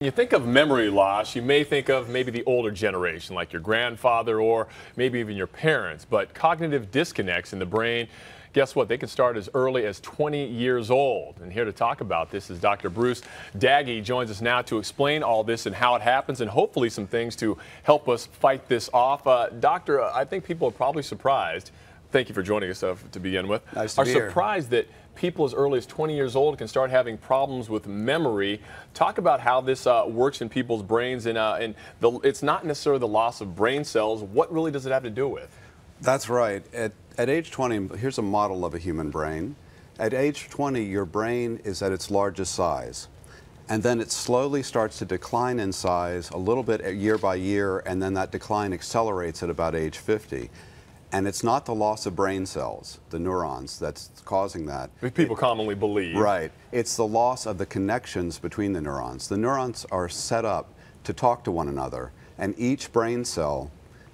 You think of memory loss, you may think of maybe the older generation, like your grandfather or maybe even your parents. But cognitive disconnects in the brain, guess what? They can start as early as 20 years old. And here to talk about this is Dr. Bruce Daggy. Joins us now to explain all this and how it happens and hopefully some things to help us fight this off. Doctor, I think people are probably surprised. Thank you for joining us to begin with. Nice to be here. Surprised that people as early as 20 years old can start having problems with memory. Talk about how this works in people's brains, and it's not necessarily the loss of brain cells. What really does it have to do with? That's right. At age 20, here's a model of a human brain. At age 20, your brain is at its largest size. And then it slowly starts to decline in size a little bit year by year, and then that decline accelerates at about age 50. And it's not the loss of brain cells, the neurons, that's causing that. People commonly believe. Right. It's the loss of the connections between the neurons. The neurons are set up to talk to one another, and each brain cell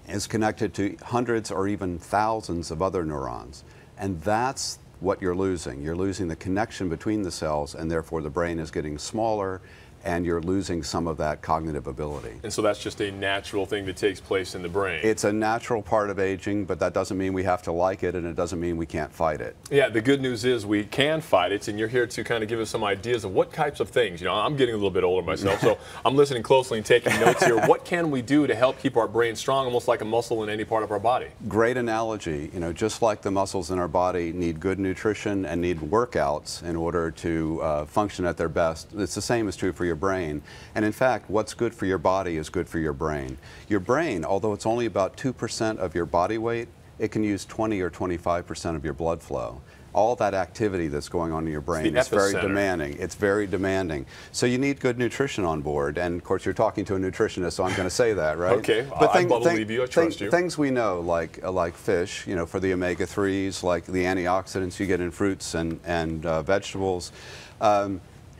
is connected to hundreds or even thousands of other neurons. And that's what you're losing. You're losing the connection between the cells, and therefore the brain is getting smaller, and you're losing some of that cognitive ability. And so that's just a natural thing that takes place in the brain. It's a natural part of aging, but that doesn't mean we have to like it, and it doesn't mean we can't fight it. Yeah, the good news is we can fight it, and you're here to kind of give us some ideas of what types of things. You know, I'm getting a little bit older myself, so I'm listening closely and taking notes here. What can we do to help keep our brain strong, almost like a muscle in any part of our body? Great analogy. You know, just like the muscles in our body need good nutrition and need workouts in order to function at their best, it's the same is true for your brain. And in fact, what's good for your body is good for your brain. Your brain, although it's only about 2% of your body weight, it can use 20 or 25% of your blood flow. All that activity that's going on in your brain is very demanding. It's very demanding. So you need good nutrition on board. And of course, you're talking to a nutritionist, so I'm going to say that, right? Okay, but I believe you. I trust you. Things we know, like fish, you know, for the omega-3s, like the antioxidants you get in fruits and vegetables.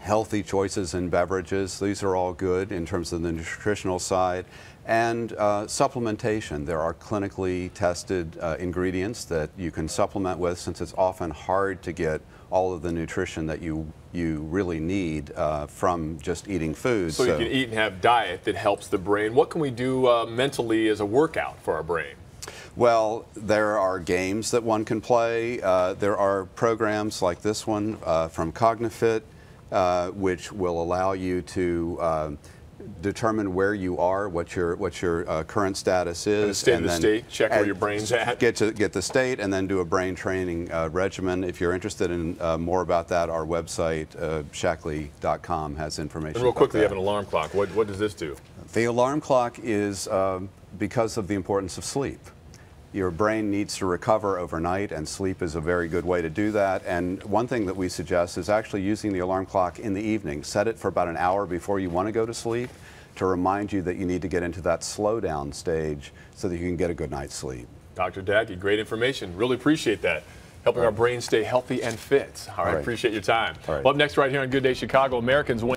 Healthy choices in beverages, these are all good in terms of the nutritional side. And supplementation, there are clinically tested ingredients that you can supplement with, since it's often hard to get all of the nutrition that you really need from just eating food. So you can eat and have diet that helps the brain. What can we do mentally as a workout for our brain? Well, there are games that one can play. There are programs like this one from Cognifit, which will allow you to determine where you are, what your current status is, and the state, check where your brain's at. Get the state, and then do a brain training regimen. If you're interested in more about that, our website Shaklee.com has information. And real quickly, you have an alarm clock. What does this do? The alarm clock is because of the importance of sleep. Your brain needs to recover overnight, and sleep is a very good way to do that. And one thing that we suggest is actually using the alarm clock in the evening. Set it for about an hour before you want to go to sleep to remind you that you need to get into that slow down stage so that you can get a good night's sleep. Dr. Daggy, great information. Really appreciate that. Helping our brain stay healthy and fit. All right, appreciate your time. Well, up next right here on Good Day Chicago, Americans win.